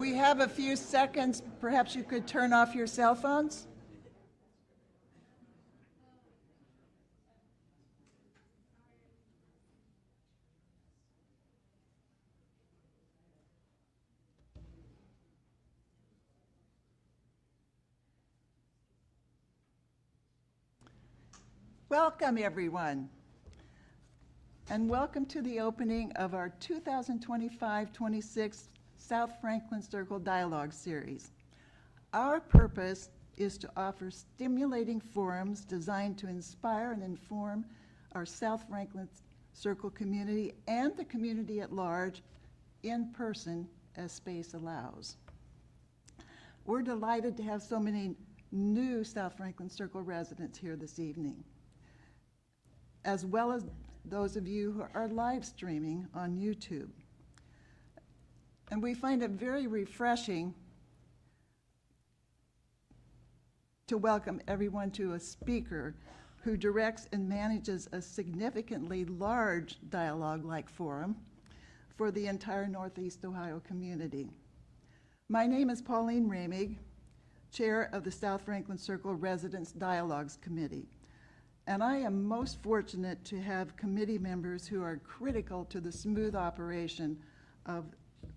We have a few seconds. Perhaps you could turn off your cell phones. Welcome, everyone, and welcome to the opening of our 2025-26 South Franklin Circle Dialogue Series. Our purpose is to offer stimulating forums designed to inspire and inform our South Franklin Circle community and the community at large in person as space allows. We're delighted to have so many new South Franklin Circle residents here this evening, as well as those of you who are live streaming on YouTube. And we find it very refreshing to welcome everyone to a speaker who directs and manages a significantly large dialogue-like forum for the entire Northeast Ohio community. My name is Pauline Ramig, Chair of the South Franklin Circle Residents Dialogues Committee. And I am most fortunate to have committee members who are critical to the smooth operation of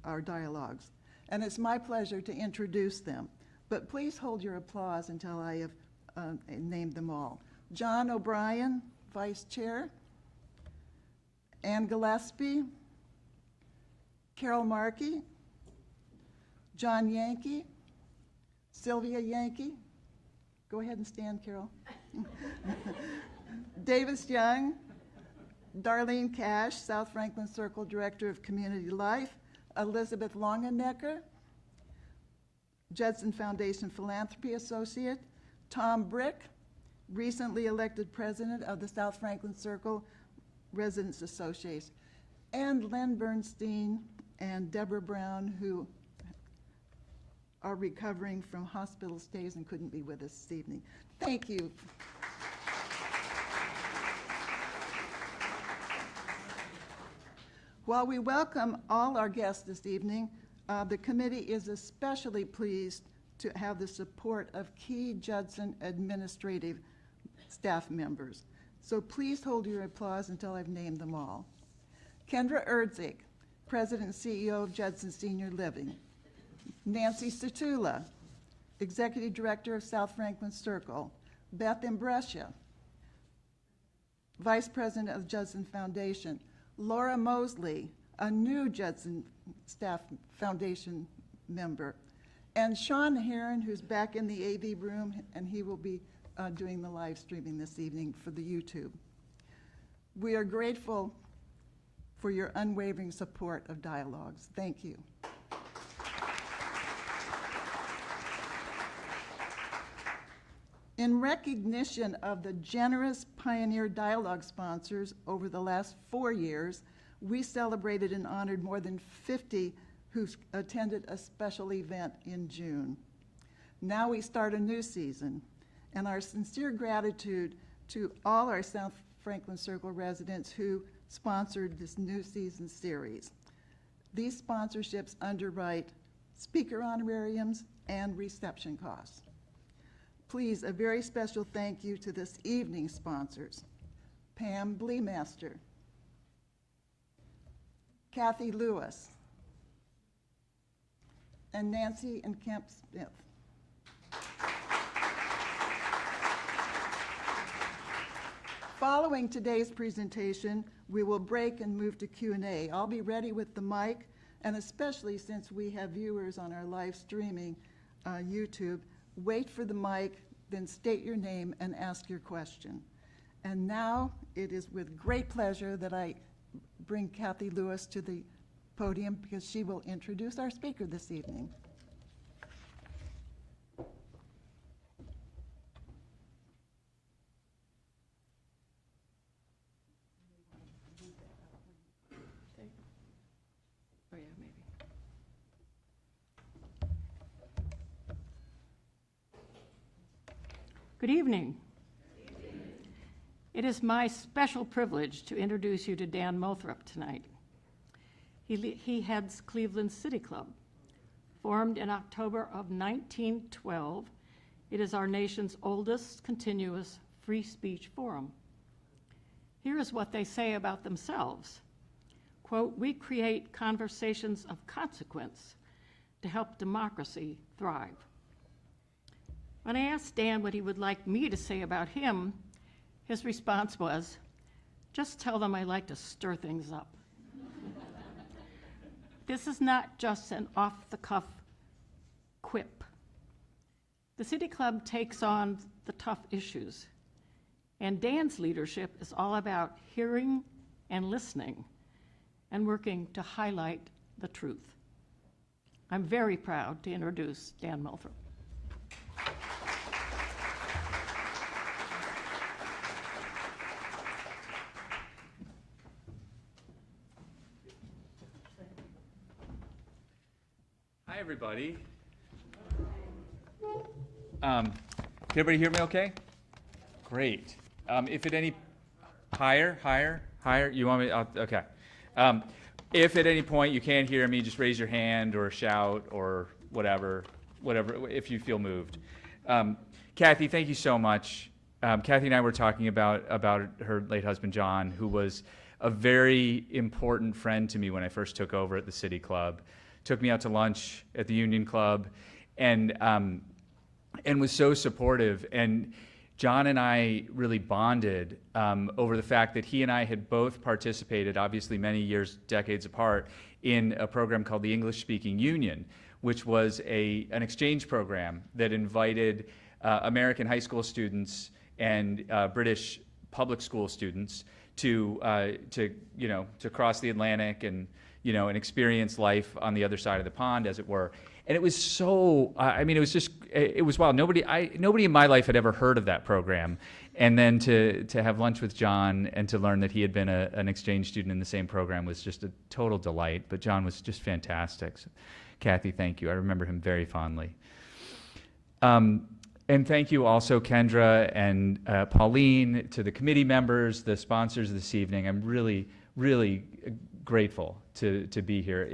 our dialogues. And it's my pleasure to introduce them. But please hold your applause until I have named them all. John O'Brien, Vice Chair. Ann Gillespie. Carol Markey. John Yankee. Sylvia Yankee. Go ahead and stand, Carol. Davis Young, Darlene Cash, South Franklin Circle Director of Community Life, Elizabeth Longenecker, Judson Foundation Philanthropy Associate, Tom Brick, recently elected President of the South Franklin Circle Residents Association, and Len Bernstein and Deborah Brown, who are recovering from hospital stays and couldn't be with us this evening. Thank you. While we welcome all our guests this evening, the committee is especially pleased to have the support of key Judson administrative staff members. So please hold your applause until I've named them all. Kendra Erdzig, President and CEO of Judson Senior Living. Nancy Satula, Executive Director of South Franklin Circle. Beth Imbrescia, Vice President of Judson Foundation. Laura Mosley, a new Judson Staff Foundation member. And Sean Heron, who's back in the AV room, and he will be doing the live streaming this evening for the YouTube. We are grateful for your unwavering support of Dialogues. Thank you. In recognition of the generous Pioneer Dialogue sponsors over the last 4 years, we celebrated and honored more than 50 who attended a special event in June. Now we start a new season, and our sincere gratitude to all our South Franklin Circle residents who sponsored this new season series. These sponsorships underwrite speaker honorariums and reception costs. Please, a very special thank you to this evening's sponsors. Pam Bleemaster, Kathy Lewis, and Nancy and Kemp Smith. Following today's presentation, we will break and move to Q&A. I'll be ready with the mic, and especially since we have viewers on our live streaming YouTube, wait for the mic, then state your name and ask your question. And now it is with great pleasure that I bring Kathy Lewis to the podium because she will introduce our speaker this evening. Oh yeah, maybe. Good evening. It is my special privilege to introduce you to Dan Moulthrop tonight. He heads Cleveland City Club, Formed in October of 1912, it is our nation's oldest continuous free speech forum. Here is what they say about themselves. Quote, "We create conversations of consequence to help democracy thrive." When I asked Dan what he would like me to say about him, his response was, "Just tell them I like to stir things up." This is not just an off-the-cuff quip. The City Club takes on the tough issues, and Dan's leadership is all about hearing and listening and working to highlight the truth. I'm very proud to introduce Dan Moulthrop. Hi, everybody. Can everybody hear me okay? Great. If at any, higher, you want me, okay. If at any point you can't hear me, just raise your hand or shout or whatever, if you feel moved. Kathy, thank you so much. Kathy and I were talking about her late husband, John, who was a very important friend to me when I first took over at the City Club. Took me out to lunch at the Union Club, and was so supportive. And John and I really bonded over the fact that he and I had both participated, obviously many years, decades apart, in a program called the English Speaking Union, which was an exchange program that invited American high school students and British public school students to cross the Atlantic and experience life on the other side of the pond, as it were. And it was so, it was wild. Nobody in my life had ever heard of that program. And then to have lunch with John and to learn that he had been an exchange student in the same program was just a total delight. But John was just fantastic. So, Kathy, thank you. I remember him very fondly. And thank you also, Kendra and Pauline, to the committee members, the sponsors this evening. I'm really, really grateful to be here.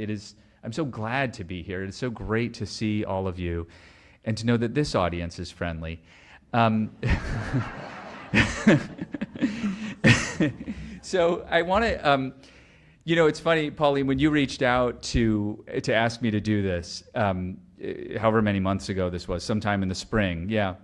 I'm so glad to be here. It is so great to see all of you and to know that this audience is friendly. So I want to, it's funny, Pauline, when you reached out to ask me to do this, however many months ago this was, sometime in the spring, yeah,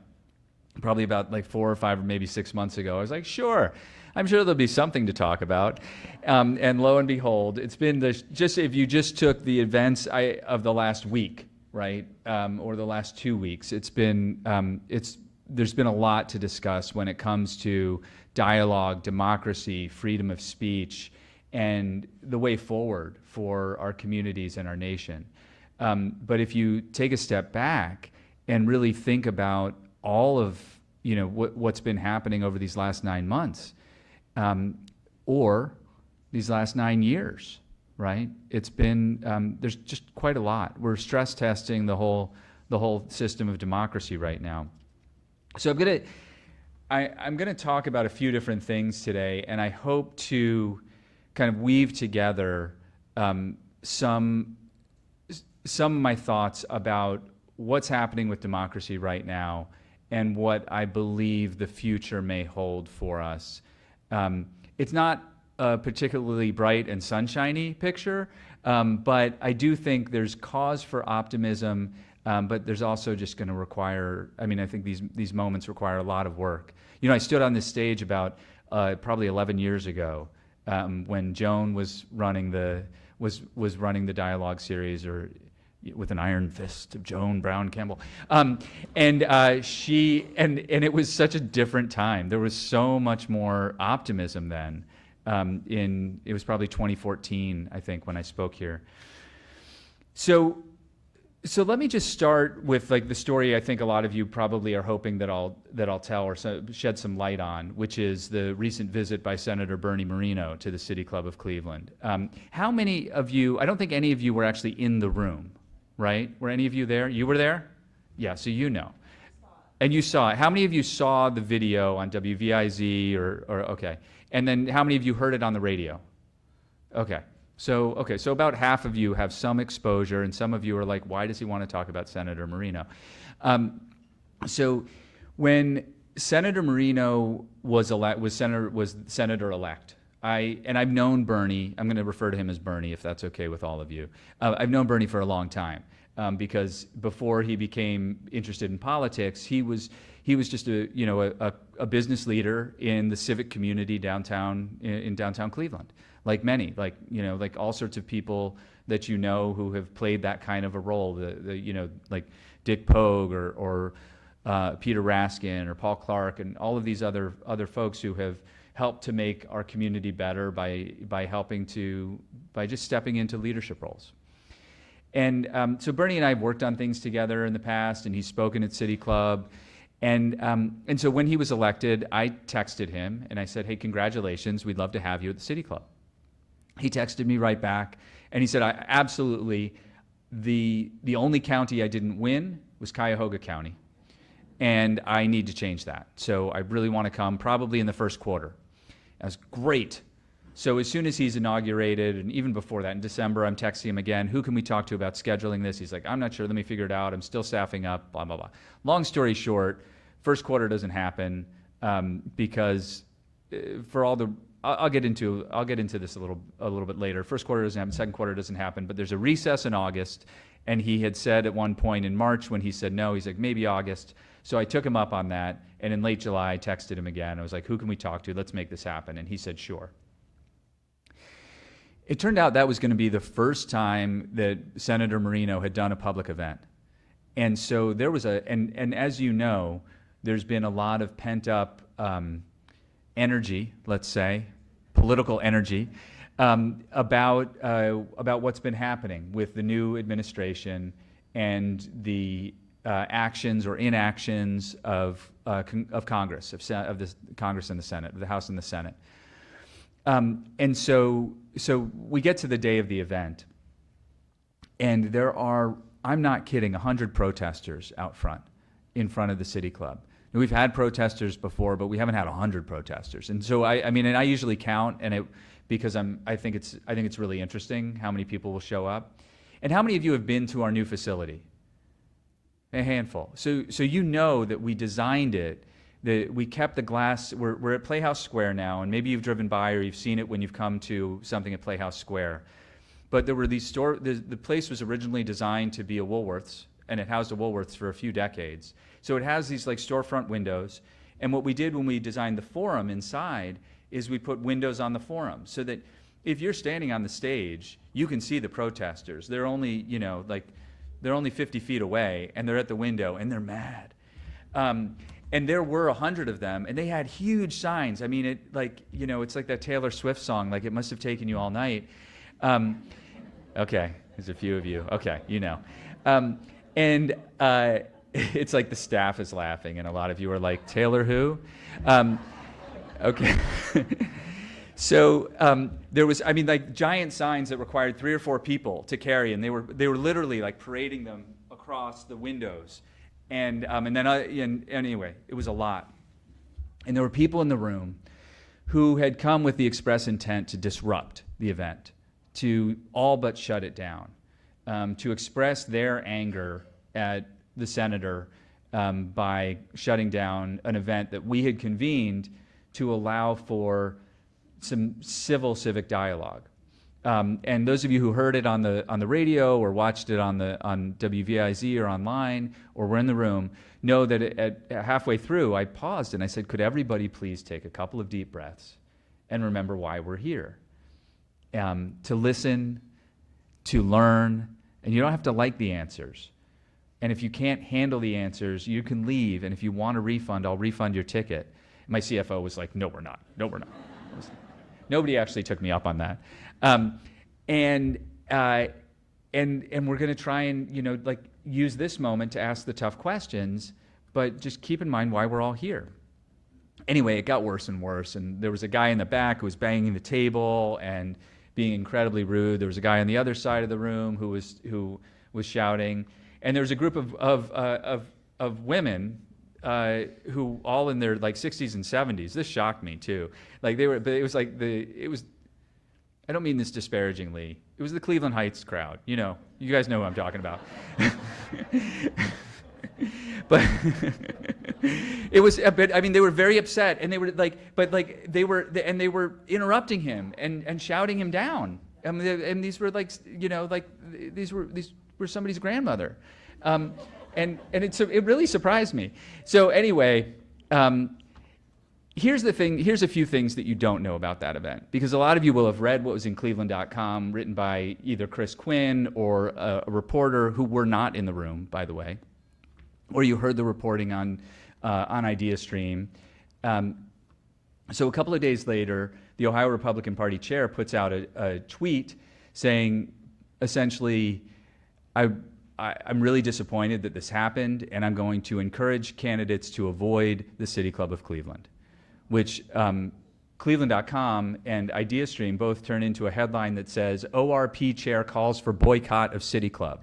probably about like 4 or 5 or maybe 6 months ago, I was like, sure. I'm sure there'll be something to talk about. And lo and behold, it's been if you just took the events of the last week, right, or the last 2 weeks, there's been a lot to discuss when it comes to dialogue, democracy, freedom of speech, and the way forward for our communities and our nation. But if you take a step back and really think about all of what's been happening over these last 9 months, or these last 9 years, right? It's been, there's just quite a lot. We're stress testing the whole system of democracy right now. So I'm gonna talk about a few different things today, and I hope to kind of weave together some of my thoughts about what's happening with democracy right now and what I believe the future may hold for us. It's not a particularly bright and sunshiny picture, but I do think there's cause for optimism, but there's also just going to require, I think these moments require a lot of work. I stood on this stage about probably 11 years ago when Joan was running the dialogue series, or with an iron fist of Joan Brown Campbell, and it was such a different time. There was so much more optimism then. It was probably 2014, I think, when I spoke here. So let me just start with the story I think a lot of you probably are hoping that I'll tell or shed some light on, which is the recent visit by Senator Bernie Moreno to the City Club of Cleveland. How many of you? I don't think any of you were actually in the room. Right? Were any of you there? You were there? Yeah, so you know. And you saw it. How many of you saw the video on WVIZ or okay. And then how many of you heard it on the radio? Okay. So, okay, so about half of you have some exposure, and some of you are like, why does he want to talk about Senator Marino? So when Senator Marino was senator-elect, I've known Bernie. I'm going to refer to him as Bernie, if that's okay with all of you. I've known Bernie for a long time, because before he became interested in politics, he was just a business leader in the civic community downtown in downtown Cleveland, like many, like all sorts of people that who have played that kind of a role. Like Dick Pogue or Peter Raskin or Paul Clark and all of these other folks who have helped to make our community better by just stepping into leadership roles. And so Bernie and I have worked on things together in the past, and he's spoken at City Club. And so when he was elected, I texted him and I said, hey, congratulations, we'd love to have you at the City Club. He texted me right back, and he said, absolutely, the only county I didn't win was Cuyahoga County, and I need to change that. So I really want to come, probably in the first quarter. I was great. So as soon as he's inaugurated, and even before that, in December, I'm texting him again, who can we talk to about scheduling this? He's like, I'm not sure, let me figure it out. I'm still staffing up, blah, blah, blah. Long story short, first quarter doesn't happen because for all the, I'll get into this a little bit later. First quarter doesn't happen, second quarter doesn't happen, but there's a recess in August, and he had said at one point in March when he said no, he's like, maybe August. So I took him up on that, and in late July, I texted him again. I was like, who can we talk to? Let's make this happen. And he said, sure. It turned out that was going to be the first time that Senator Marino had done a public event. And so there was and as you know, there's been a lot of pent-up energy, let's say, political energy, about what's been happening with the new administration and the actions or inactions of Congress, of the Congress and the Senate, of the House and the Senate. And so we get to the day of the event, and there are, I'm not kidding, 100 protesters out front, in front of the City Club. And we've had protesters before, but we haven't had 100 protesters. And so I mean, and I usually count, because I think it's really interesting how many people will show up. And how many of you have been to our new facility? A handful. So you know that we designed it, that we kept the glass. We're at Playhouse Square now, and maybe you've driven by or you've seen it when you've come to something at Playhouse Square. But there were these the place was originally designed to be a Woolworths, and it housed a Woolworths for a few decades. So it has these like storefront windows. And what we did when we designed the forum inside is we put windows on the forum so that if you're standing on the stage, you can see the protesters. They're only, they're only 50 feet away, and they're at the window, and they're mad. And there were 100 of them, and they had huge signs. I mean, it's like that Taylor Swift song, like, it must have taken you all night. Okay, there's a few of you. Okay, it's like the staff is laughing, and a lot of you are like, Taylor who? Okay. So there was, like giant signs that required 3 or 4 people to carry, and they were literally like parading them across the windows. And then anyway, it was a lot. And there were people in the room who had come with the express intent to disrupt the event, to all but shut it down, to express their anger at the senator by shutting down an event that we had convened to allow for some civic dialogue. And those of you who heard it on the radio or watched it on WVIZ or online or were in the room know that at halfway through I paused and I said, could everybody please take a couple of deep breaths and remember why we're here? To listen, to learn, and you don't have to like the answers. And if you can't handle the answers, you can leave, and if you want a refund, I'll refund your ticket. My CFO was like, no, we're not. No, we're not. Nobody actually took me up on that. And we're going to try and, use this moment to ask the tough questions, but just keep in mind why we're all here. Anyway, it got worse and worse, and there was a guy in the back who was banging the table and being incredibly rude. There was a guy on the other side of the room who was shouting, and there was a group of women who all in their 60s and 70s. This shocked me too. I don't mean this disparagingly. It was the Cleveland Heights crowd. You know, you guys know who I'm talking about. But it was a bit, I mean, they were very upset, and they were like, they were interrupting him and shouting him down. And these were like, you know, like these were somebody's grandmother. And it really surprised me. So anyway, here's the thing. Here's a few things that you don't know about that event, because a lot of you will have read what was in Cleveland.com, written by either Chris Quinn or a reporter who were not in the room, by the way, or you heard the reporting on IdeaStream. So a couple of days later, the Ohio Republican Party chair puts out a tweet saying, essentially, I'm really disappointed that this happened, and I'm going to encourage candidates to avoid the City Club of Cleveland, which Cleveland.com and IdeaStream both turn into a headline that says, ORP chair calls for boycott of City Club.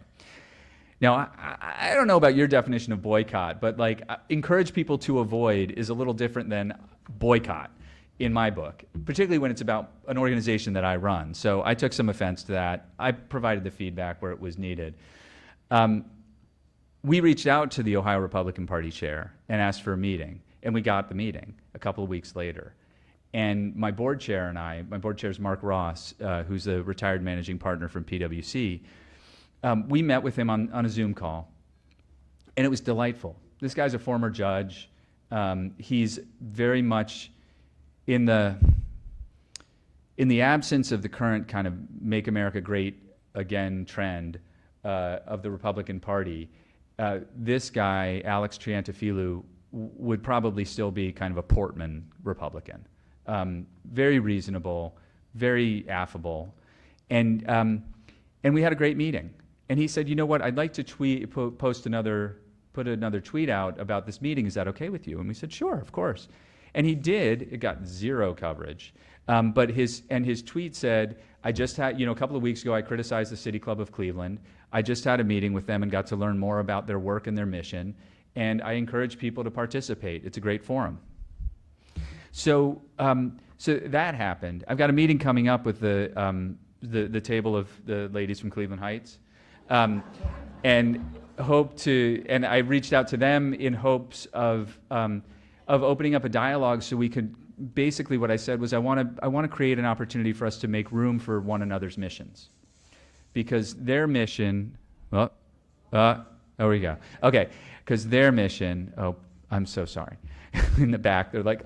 Now, I don't know about your definition of boycott, but like encourage people to avoid is a little different than boycott in my book, particularly when it's about an organization that I run. So I took some offense to that. I provided the feedback where it was needed. We reached out to the Ohio Republican Party chair and asked for a meeting, and we got the meeting a couple of weeks later. And my board chair and my board chair is Mark Ross, who's a retired managing partner from PwC. We met with him on a Zoom call, and it was delightful. This guy's a former judge. He's very much in the absence of the current kind of Make America Great Again trend of the Republican Party. This guy, Alex Triantafilou, would probably still be kind of a Portman Republican. Very reasonable, very affable, and we had a great meeting. And he said, you know what, I'd like to put another tweet out about this meeting. Is that okay with you? And we said, sure, of course. And he did. It got zero coverage. But his tweet said, I just had, a couple of weeks ago, I criticized the City Club of Cleveland. I just had a meeting with them and got to learn more about their work and their mission. And I encourage people to participate. It's a great forum. So that happened. I've got a meeting coming up with the table of the ladies from Cleveland Heights. And I reached out to them in hopes of opening up a dialogue so we could, basically what I said was I want to create an opportunity for us to make room for one another's missions. Because their mission, there we go. Okay, because their mission, I'm so sorry. In the back, they're like,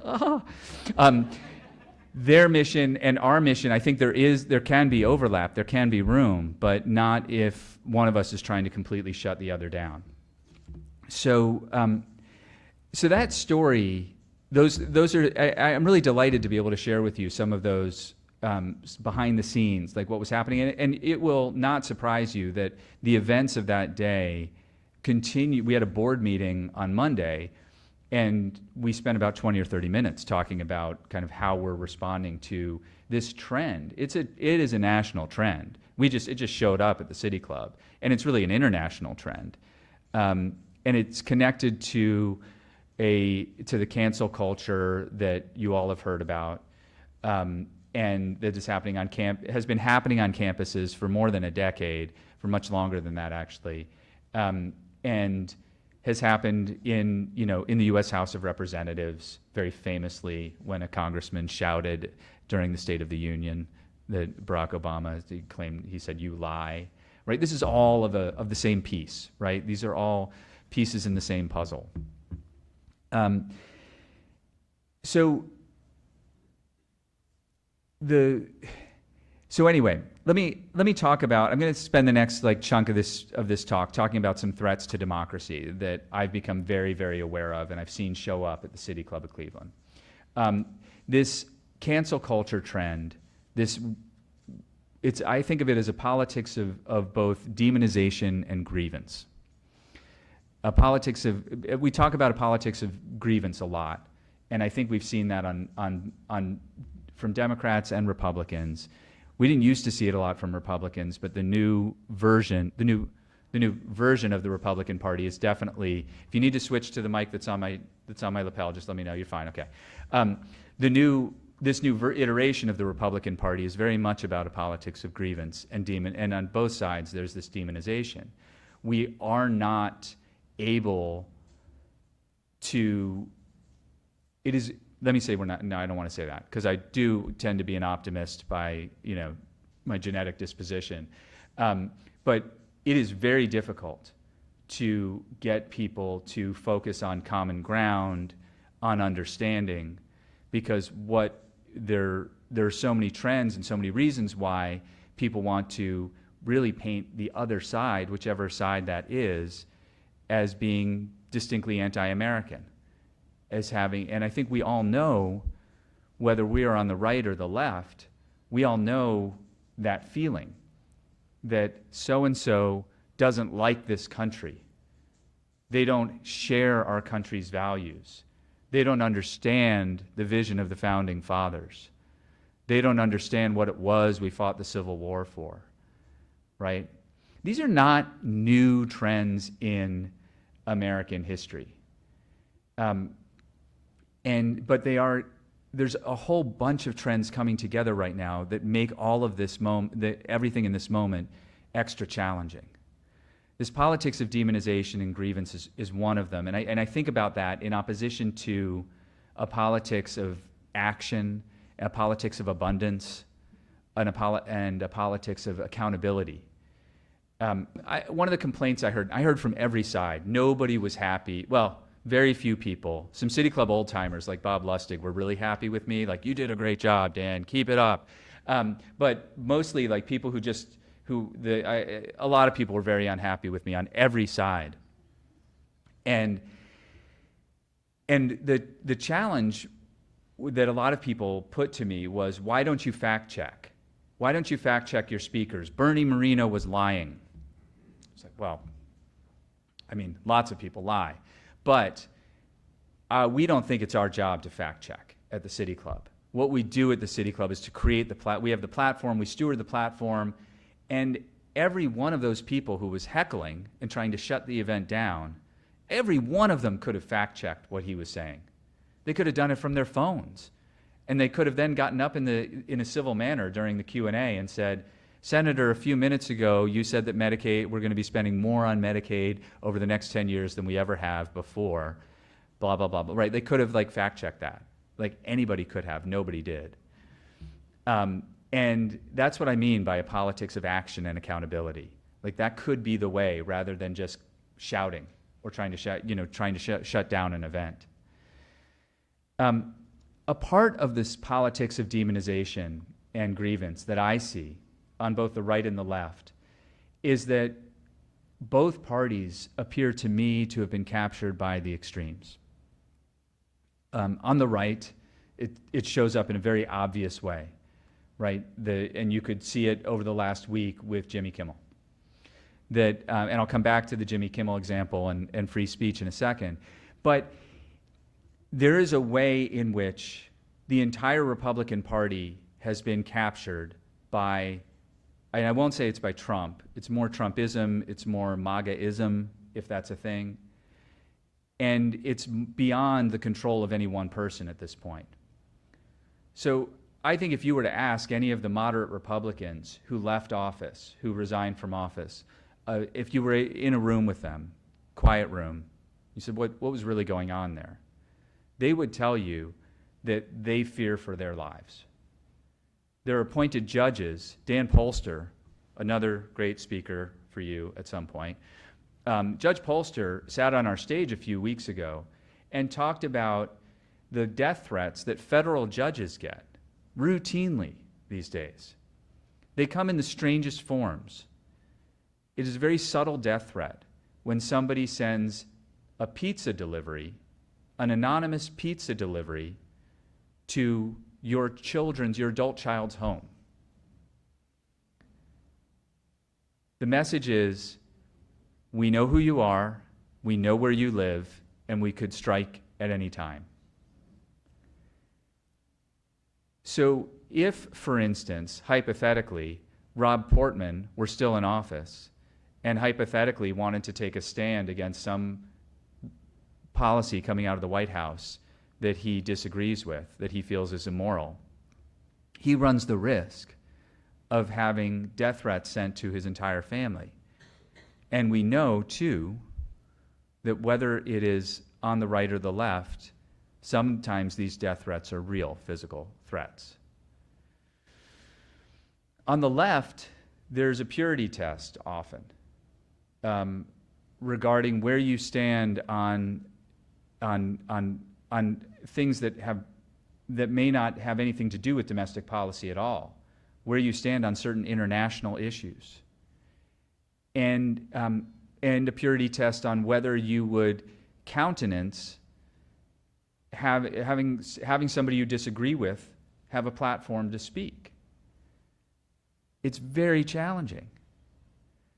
their mission and our mission, I think there can be overlap, there can be room, but not if one of us is trying to completely shut the other down. So that story, those are, I'm really delighted to be able to share with you some of those behind the scenes, like what was happening. And it will not surprise you that the events of that day continue. We had a board meeting on Monday, and we spent about 20 or 30 minutes talking about kind of how we're responding to this trend. It is a national trend. It just showed up at the City Club, and it's really an international trend. And it's connected to the cancel culture that you all have heard about, and that is happening has been happening on campuses for more than a decade, for much longer than that actually, and has happened in the U.S. House of Representatives very famously when a congressman shouted during the State of the Union that Barack Obama he said, "You lie." Right? This is all of the same piece, right? These are all pieces in the same puzzle. So anyway, let me talk about. I'm going to spend the next chunk of this talk talking about some threats to democracy that I've become very, very aware of, and I've seen show up at the City Club of Cleveland. This cancel culture trend. I think of it as a politics of both demonization and grievance. We talk about a politics of grievance a lot, and I think we've seen that from Democrats and Republicans. We didn't used to see it a lot from Republicans, but the new version of the Republican Party is definitely. If you need to switch to the mic that's on my lapel, just let me know. You're fine. Okay. The new this new iteration of the Republican Party is very much about a politics of grievance and on both sides there's this demonization. We are not able to, it is, let me say we're not, no, I don't want to say that, because I do tend to be an optimist by, my genetic disposition. But it is very difficult to get people to focus on common ground, on understanding, because there are so many trends and so many reasons why people want to really paint the other side, whichever side that is, as being distinctly anti-American, as having, and I think we all know, whether we are on the right or the left, we all know that feeling that so-and-so doesn't like this country. They don't share our country's values. They don't understand the vision of the Founding Fathers. They don't understand what it was we fought the Civil War for, right? These are not new trends in American history. But there's a whole bunch of trends coming together right now that make all of this everything in this moment extra challenging. This politics of demonization and grievance is one of them. And I think about that in opposition to a politics of action, a politics of abundance, and a politics of accountability. One of the complaints I heard from every side, nobody was happy. Well, very few people. Some City Club old-timers like Bob Lustig were really happy with me, like, you did a great job, Dan, keep it up. But mostly like people a lot of people were very unhappy with me on every side. And the challenge that a lot of people put to me was, why don't you fact check? Why don't you fact check your speakers? Bernie Moreno was lying. It's like, well, I mean, lots of people lie. But we don't think it's our job to fact check at the City Club. What we do at the City Club is to create we have the platform, we steward the platform, and every one of those people who was heckling and trying to shut the event down, every one of them could have fact-checked what he was saying. They could have done it from their phones. And they could have then gotten up in a civil manner during the Q&A and said, Senator, a few minutes ago, you said that Medicaid, we're going to be spending more on Medicaid over the next 10 years than we ever have before, blah, blah, blah, blah. Right? They could have fact-checked that. Like anybody could have, nobody did. And that's what I mean by a politics of action and accountability. Like that could be the way, rather than just shouting or trying to shut down an event. A part of this politics of demonization and grievance that I see on both the right and the left is that both parties appear to me to have been captured by the extremes. On the right, it shows up in a very obvious way. Right, and you could see it over the last week with Jimmy Kimmel. And I'll come back to the Jimmy Kimmel example and free speech in a second. But there is a way in which the entire Republican Party has been captured by, and I won't say it's by Trump, it's more Trumpism, it's more MAGA-ism, if that's a thing. And it's beyond the control of any one person at this point. So I think if you were to ask any of the moderate Republicans who left office, who resigned from office, if you were in a room with them, quiet room, you said, what was really going on there? They would tell you that they fear for their lives. Their appointed judges, Dan Polster, another great speaker for you at some point, Judge Polster sat on our stage a few weeks ago and talked about the death threats that federal judges get routinely these days. They come in the strangest forms. It is a very subtle death threat when somebody sends a pizza delivery, an anonymous pizza delivery, to your adult child's home. The message is, we know who you are, we know where you live, and we could strike at any time. So if, for instance, hypothetically, Rob Portman were still in office and hypothetically wanted to take a stand against some policy coming out of the White House that he disagrees with, that he feels is immoral, he runs the risk of having death threats sent to his entire family. And we know, too, that whether it is on the right or the left, sometimes these death threats are real physical threats. On the left, there's a purity test often regarding where you stand on things that may not have anything to do with domestic policy at all, where you stand on certain international issues, and a purity test on whether you would countenance having somebody you disagree with have a platform to speak. It's very challenging.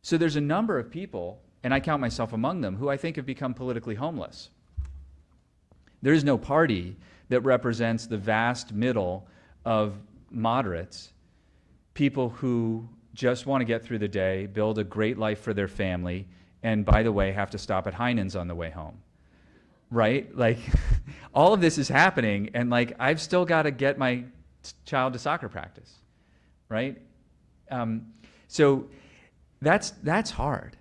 So there's a number of people, and I count myself among them, who I think have become politically homeless. There is no party that represents the vast middle of moderates, people who just want to get through the day, build a great life for their family, and by the way, have to stop at Heinen's on the way home. Right? Like, all of this is happening, and like, I've still got to get my child to soccer practice. Right? So that's hard.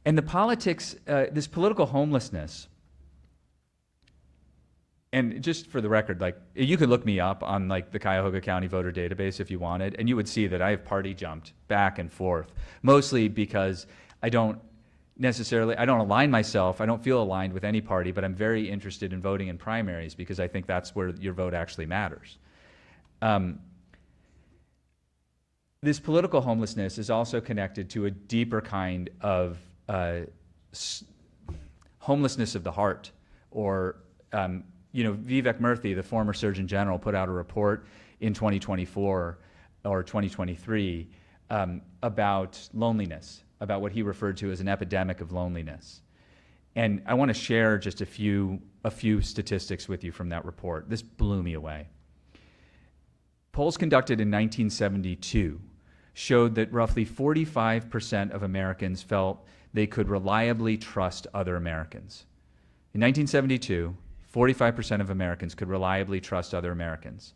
And the politics, this political homelessness, and just for the record, like, you could look me up on like the Cuyahoga County voter database if you wanted, and you would see that I have party jumped back and forth, mostly because I don't align myself, I don't feel aligned with any party, but I'm very interested in voting in primaries because I think that's where your vote actually matters. This political homelessness is also connected to a deeper kind of homelessness of the heart, or Vivek Murthy, the former Surgeon General, put out a report in 2024 or 2023 about loneliness, about what he referred to as an epidemic of loneliness. And I want to share just a few statistics with you from that report. This blew me away. Polls conducted in 1972 showed that roughly 45% of Americans felt they could reliably trust other Americans. In 1972, 45% of Americans could reliably trust other Americans.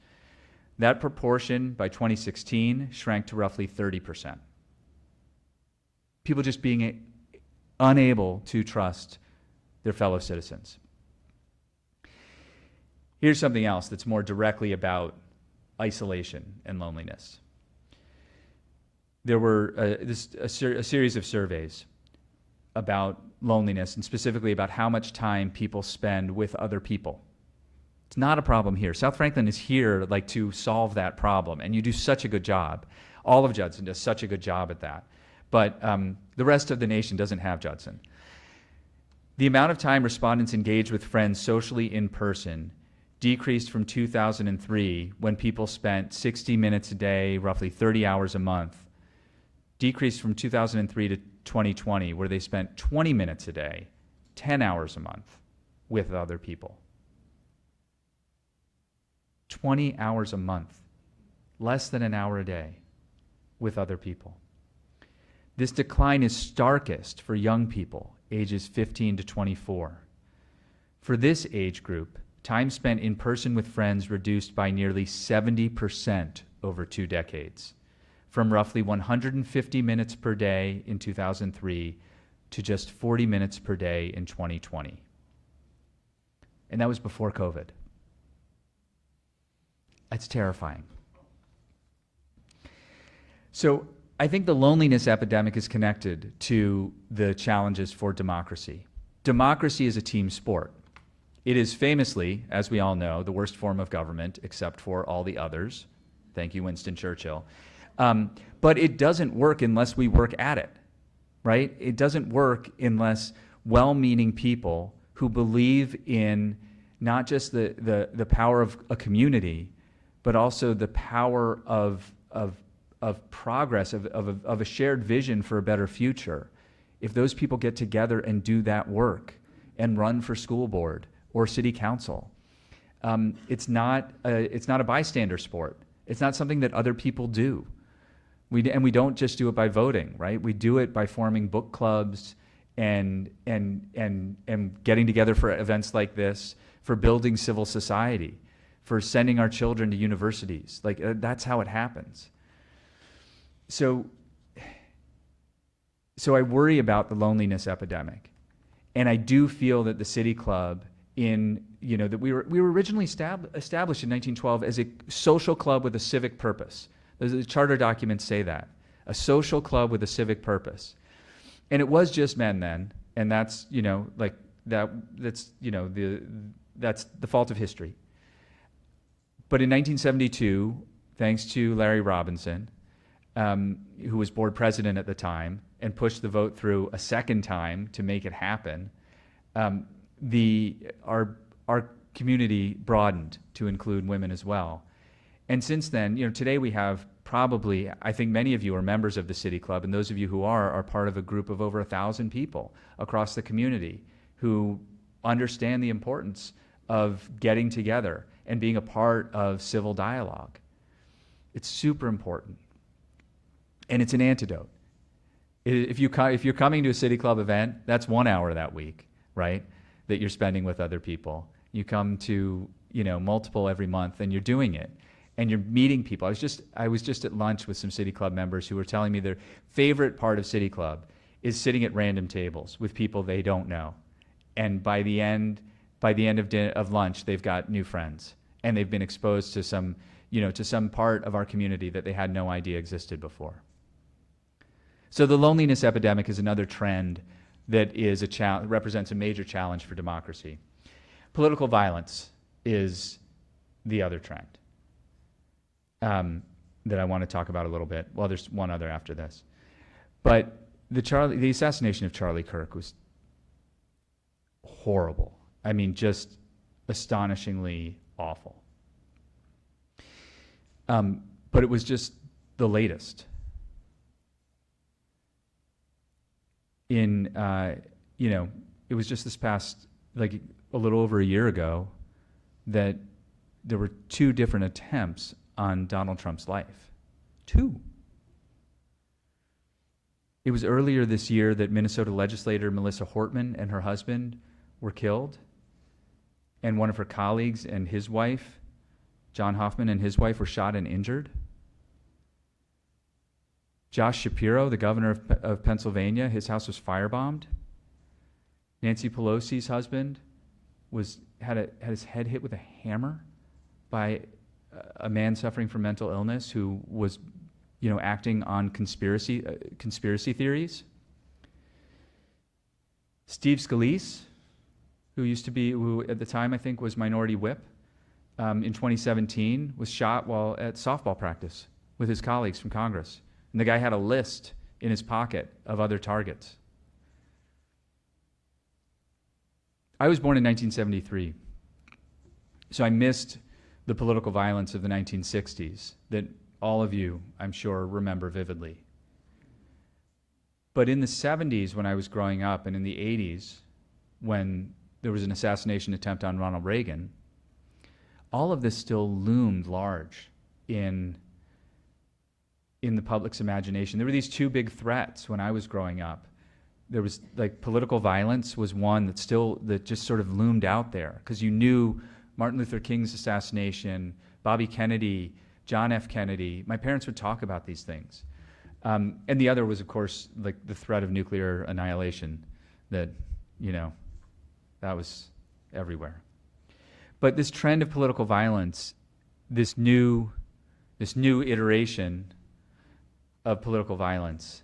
That proportion by 2016 shrank to roughly 30%. People just being unable to trust their fellow citizens. Here's something else that's more directly about isolation and loneliness. There were a series of surveys about loneliness, and specifically about how much time people spend with other people. It's not a problem here. South Franklin is here like to solve that problem, and you do such a good job. All of Judson does such a good job at that. But the rest of the nation doesn't have Judson. The amount of time respondents engaged with friends socially in person decreased from 2003, when people spent 60 minutes a day, roughly 30 hours a month, decreased from 2003 to 2020, where they spent 20 minutes a day, 10 hours a month with other people. 20 hours a month, less than an hour a day with other people. This decline is starkest for young people, ages 15 to 24. For this age group, time spent in person with friends reduced by nearly 70% over 2 decades, from roughly 150 minutes per day in 2003 to just 40 minutes per day in 2020. And that was before COVID. That's terrifying. So I think the loneliness epidemic is connected to the challenges for democracy. Democracy is a team sport. It is famously, as we all know, the worst form of government except for all the others. Thank you, Winston Churchill. But it doesn't work unless we work at it, right? It doesn't work unless well-meaning people who believe in not just the power of a community, but also the power of progress, of a shared vision for a better future. If those people get together and do that work and run for school board or city council, it's not a bystander sport. It's not something that other people do. We don't just do it by voting, right? We do it by forming book clubs and getting together for events like this, for building civil society, for sending our children to universities. Like, that's how it happens. So I worry about the loneliness epidemic. And I do feel that the City Club that we were originally established in 1912 as a social club with a civic purpose. The charter documents say that. A social club with a civic purpose. And it was just men then, and that's that's the fault of history. But in 1972, thanks to Larry Robinson, who was board president at the time and pushed the vote through a second time to make it happen, our community broadened to include women as well. And since then, today we have probably, I think many of you are members of the City Club, and those of you who are part of a group of over 1,000 people across the community who understand the importance of getting together and being a part of civil dialogue. It's super important. And it's an antidote. If you're coming to a City Club event, that's 1 hour that week, right, that you're spending with other people. You come to, multiple every month, and you're doing it. And you're meeting people. I was just at lunch with some City Club members who were telling me their favorite part of City Club is sitting at random tables with people they don't know. And by the end of lunch, they've got new friends, and they've been exposed to some part of our community that they had no idea existed before. So the loneliness epidemic is another trend that represents a major challenge for democracy. Political violence is the other trend that I want to talk about a little bit. Well, there's one other after this. But the assassination of Charlie Kirk was horrible. I mean, just astonishingly awful. But it was just the latest. It was just this past, a little over a year ago, that there were 2 different attempts on Donald Trump's life. 2. It was earlier this year that Minnesota legislator Melissa Hortman and her husband were killed, and one of her colleagues and his wife, John Hoffman and his wife, were shot and injured. Josh Shapiro, the governor of Pennsylvania, his house was firebombed. Nancy Pelosi's husband had his head hit with a hammer by a man suffering from mental illness who was, acting on conspiracy theories. Steve Scalise, who at the time I think was minority whip, in 2017 was shot while at softball practice with his colleagues from Congress. And the guy had a list in his pocket of other targets. I was born in 1973, so I missed the political violence of the 1960s that all of you, I'm sure, remember vividly. But in the 70s, when I was growing up, and in the 80s, when there was an assassination attempt on Ronald Reagan, all of this still loomed large in the public's imagination. There were these 2 big threats when I was growing up. There was, political violence was one that just sort of loomed out there, because you knew Martin Luther King's assassination, Bobby Kennedy, John F. Kennedy. My parents would talk about these things. And the other was, of course, the threat of nuclear annihilation that, that was everywhere. But this trend of political violence, this new iteration of political violence,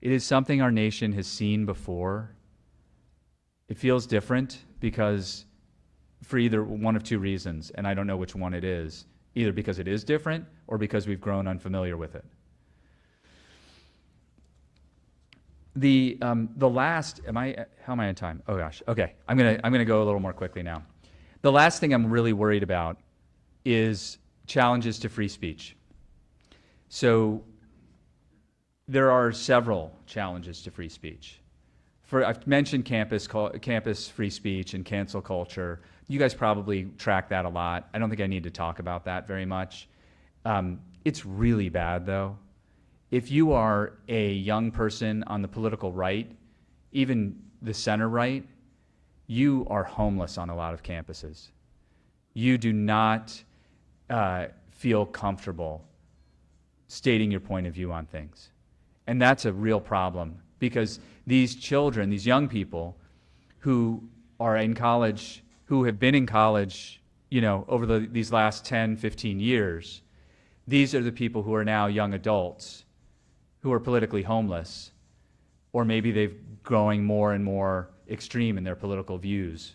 it is something our nation has seen before. It feels different because for either one of 2 reasons, and I don't know which one it is, either because it is different or because we've grown unfamiliar with it. How am I on time? Oh gosh, okay. I'm gonna go a little more quickly now. The last thing I'm really worried about is challenges to free speech. So there are several challenges to free speech. I've mentioned campus free speech and cancel culture. You guys probably track that a lot. I don't think I need to talk about that very much. It's really bad, though. If you are a young person on the political right, even the center right, you are homeless on a lot of campuses. You do not feel comfortable stating your point of view on things. And that's a real problem, because these children, these young people who are in college, who have been in college, over these last 10, 15 years, these are the people who are now young adults who are politically homeless, or maybe they're growing more and more extreme in their political views.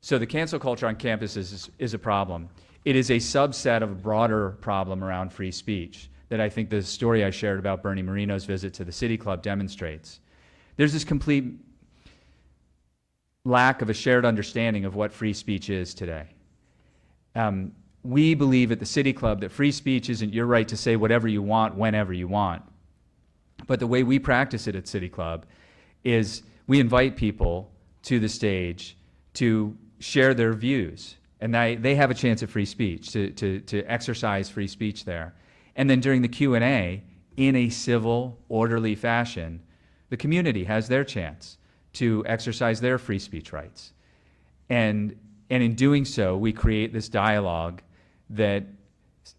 So the cancel culture on campus is a problem. It is a subset of a broader problem around free speech that I think the story I shared about Bernie Moreno's visit to the City Club demonstrates. There's this complete lack of a shared understanding of what free speech is today. We believe at the City Club that free speech isn't your right to say whatever you want, whenever you want. But the way we practice it at City Club is we invite people to the stage to share their views. And they have a chance at free speech, to exercise free speech there. And then during the Q&A, in a civil, orderly fashion, the community has their chance to exercise their free speech rights. And in doing so, we create this dialogue that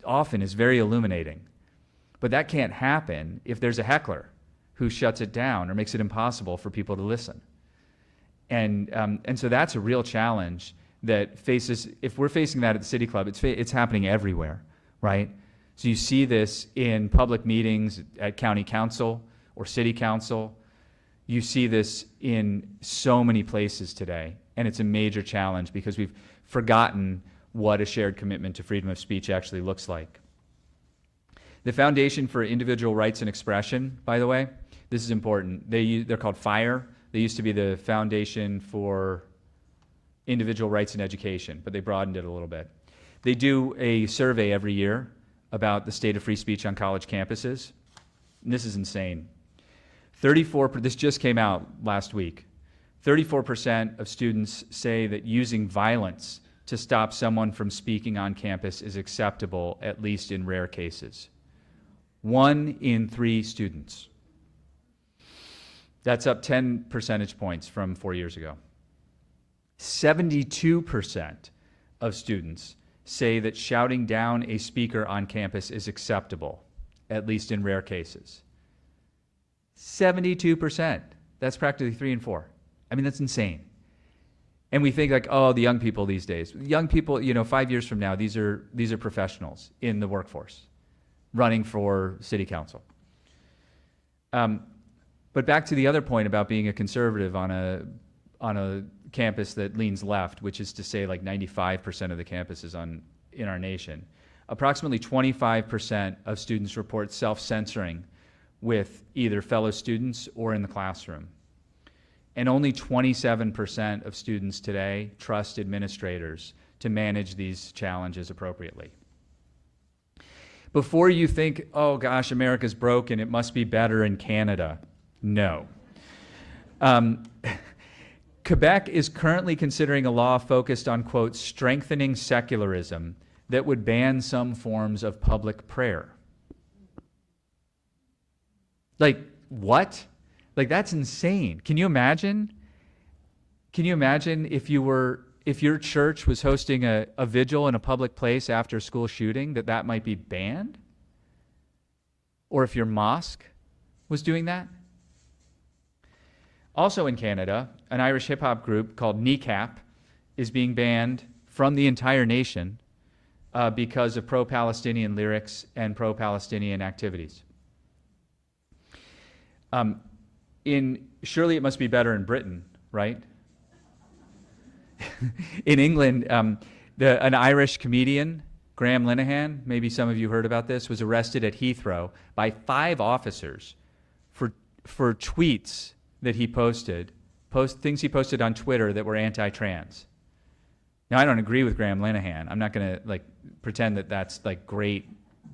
often is very illuminating. But that can't happen if there's a heckler who shuts it down or makes it impossible for people to listen. And so that's a real challenge that faces, if we're facing that at the City Club, it's happening everywhere, right? So you see this in public meetings at county council or city council. You see this in so many places today, and it's a major challenge because we've forgotten what a shared commitment to freedom of speech actually looks like. The Foundation for Individual Rights and Expression, by the way, this is important. They're called FIRE. They used to be the Foundation for Individual Rights and Education, but they broadened it a little bit. They do a survey every year about the state of free speech on college campuses. And this is insane. This just came out last week. 34% of students say that using violence to stop someone from speaking on campus is acceptable, at least in rare cases. 1 in 3 students. That's up 10 percentage points from 4 years ago. 72% of students say that shouting down a speaker on campus is acceptable, at least in rare cases. 72%. That's practically 3 in 4. I mean, that's insane. And we think like, oh, the young people these days. Young people, 5 years from now, these are professionals in the workforce, running for city council. But back to the other point about being a conservative on a campus that leans left, which is to say like 95% of the campuses in our nation. Approximately 25% of students report self-censoring with either fellow students or in the classroom. And only 27% of students today trust administrators to manage these challenges appropriately. Before you think, oh gosh, America's broken, it must be better in Canada. No. Quebec is currently considering a law focused on, quote, strengthening secularism that would ban some forms of public prayer. Like, what? Like, that's insane. Can you imagine? Can you imagine if your church was hosting a vigil in a public place after a school shooting, that might be banned? Or if your mosque was doing that? Also in Canada, an Irish hip-hop group called Kneecap is being banned from the entire nation because of pro-Palestinian lyrics and pro-Palestinian activities. Surely it must be better in Britain, right? In England, an Irish comedian, Graham Linehan, maybe some of you heard about this, was arrested at Heathrow by 5 officers for tweets that he posted, things he posted on Twitter that were anti-trans. Now, I don't agree with Graham Linehan. I'm not going to pretend that that's great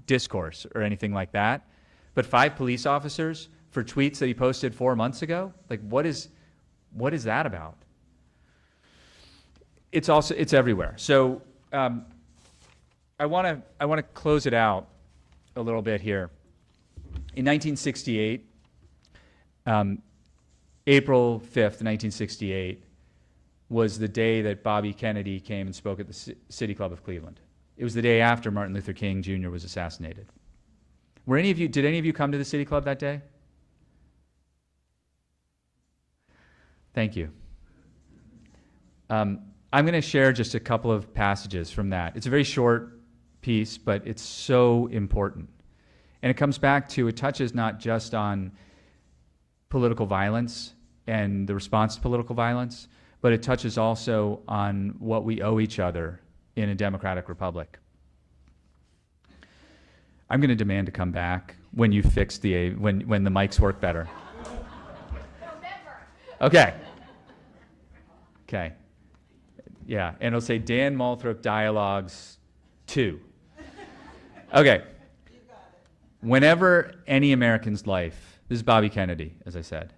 discourse or anything like that. But 5 police officers for tweets that he posted 4 months ago? What is that about? It's everywhere. So I want to close it out a little bit here. In 1968, April 5th, 1968, was the day that Bobby Kennedy came and spoke at the City Club of Cleveland. It was the day after Martin Luther King Jr. was assassinated. Did any of you come to the City Club that day? Thank you. I'm going to share just a couple of passages from that. It's a very short piece, but it's so important. And it comes back to, it touches not just on political violence and the response to political violence, but it touches also on what we owe each other in a democratic republic. I'm going to demand to come back when you fix when the mics work better. Okay. Okay. Yeah, and it'll say Dan Moulthrop Dialogues 2. Okay. Whenever any American's life, this is Bobby Kennedy, as I said,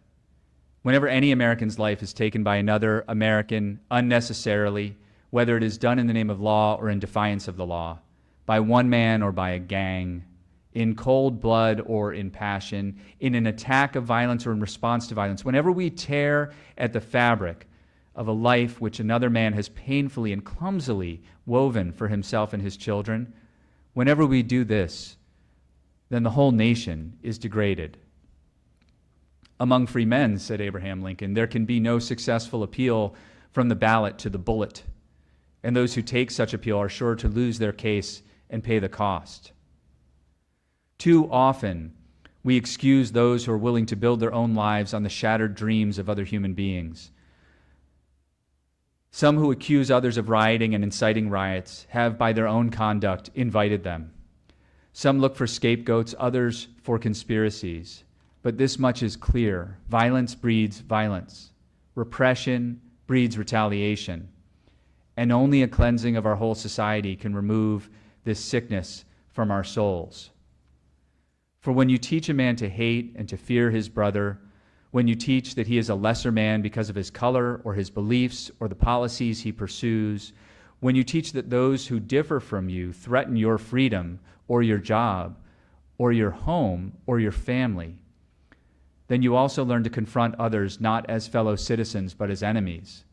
whenever any American's life is taken by another American unnecessarily, whether it is done in the name of law or in defiance of the law, by one man or by a gang, in cold blood or in passion, in an attack of violence or in response to violence, whenever we tear at the fabric of a life which another man has painfully and clumsily woven for himself and his children, whenever we do this, then the whole nation is degraded. Among free men, said Abraham Lincoln, there can be no successful appeal from the ballot to the bullet, and those who take such appeal are sure to lose their case and pay the cost. Too often, we excuse those who are willing to build their own lives on the shattered dreams of other human beings. Some who accuse others of rioting and inciting riots have, by their own conduct, invited them. Some look for scapegoats, others for conspiracies. But this much is clear. Violence breeds violence. Repression breeds retaliation. And only a cleansing of our whole society can remove this sickness from our souls. For when you teach a man to hate and to fear his brother, when you teach that he is a lesser man because of his color or his beliefs or the policies he pursues, when you teach that those who differ from you threaten your freedom or your job or your home or your family, then you also learn to confront others not as fellow citizens but as enemies,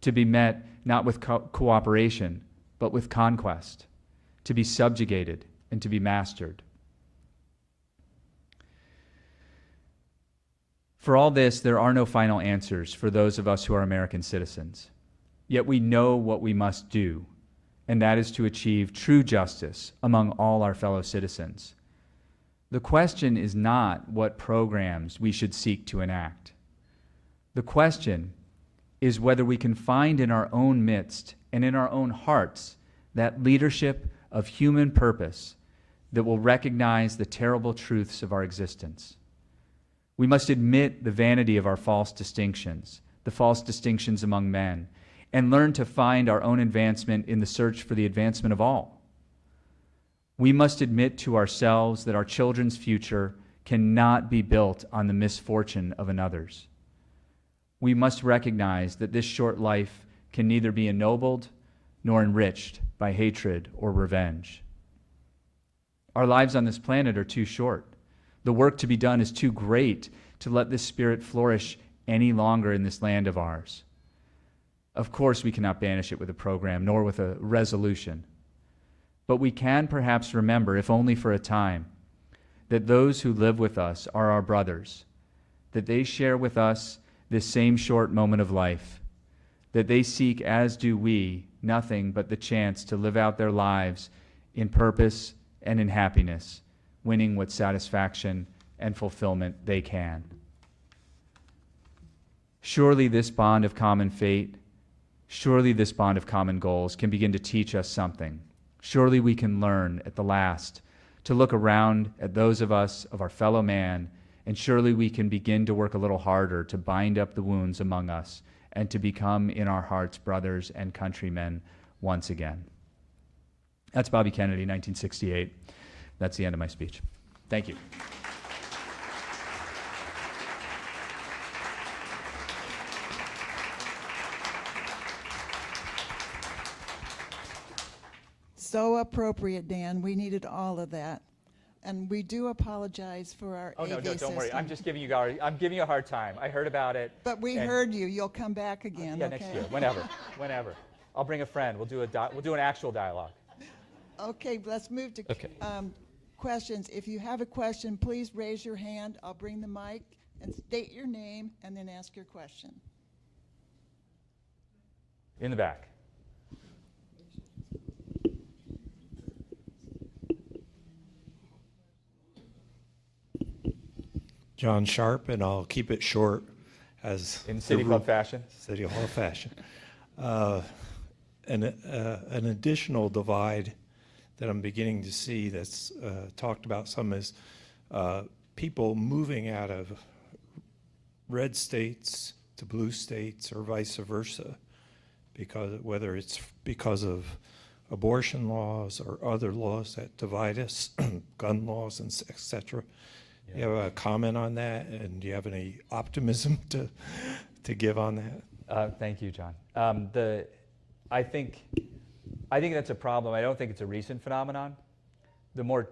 to be met not with cooperation but with conquest, to be subjugated and to be mastered. For all this, there are no final answers for those of us who are American citizens. Yet we know what we must do, and that is to achieve true justice among all our fellow citizens. The question is not what programs we should seek to enact. The question is whether we can find in our own midst and in our own hearts that leadership of human purpose that will recognize the terrible truths of our existence. We must admit the vanity of our false distinctions, the false distinctions among men, and learn to find our own advancement in the search for the advancement of all. We must admit to ourselves that our children's future cannot be built on the misfortune of another's. We must recognize that this short life can neither be ennobled nor enriched by hatred or revenge. Our lives on this planet are too short. The work to be done is too great to let this spirit flourish any longer in this land of ours. Of course, we cannot banish it with a program, nor with a resolution. But we can perhaps remember, if only for a time, that those who live with us are our brothers, that they share with us this same short moment of life, that they seek, as do we, nothing but the chance to live out their lives in purpose and in happiness, winning what satisfaction and fulfillment they can. Surely this bond of common fate, surely this bond of common goals can begin to teach us something. Surely we can learn at the last to look around at those of us, of our fellow man, and surely we can begin to work a little harder to bind up the wounds among us and to become in our hearts brothers and countrymen once again. That's Bobby Kennedy, 1968. That's the end of my speech. Thank you. So appropriate, Dan. We needed all of that. And we do apologize for our Oh, no, AV don't worry. system. I'm just giving you a hard time. I heard about it. But we heard you. You'll come back again, Yeah, okay? next year, whenever. I'll bring a friend. We'll do an actual dialogue. Okay, let's move to Okay. questions. If you have a question, please raise your hand. I'll bring the mic and state your name and then ask your question. In the back. John Sharp, and I'll keep it short as In City Club fashion. City Hall fashion. An additional divide that I'm beginning to see that's talked about some is people moving out of red states to blue states or vice versa, because whether it's because of abortion laws or other laws that divide us, gun laws and et cetera. You have a comment on that, and do you have any optimism to give on that? Thank you, John. I think that's a problem. I don't think it's a recent phenomenon. The more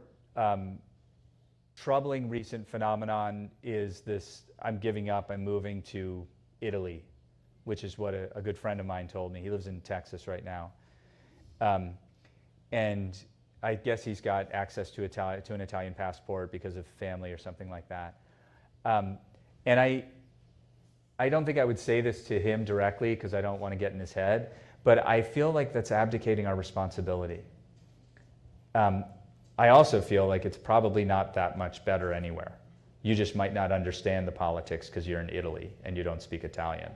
troubling recent phenomenon is this: I'm giving up, I'm moving to Italy, which is what a good friend of mine told me. He lives in Texas right now. And I guess he's got access to an Italian passport because of family or something like that. And I don't think I would say this to him directly because I don't want to get in his head, but I feel like that's abdicating our responsibility. I also feel like it's probably not that much better anywhere. You just might not understand the politics because you're in Italy and you don't speak Italian.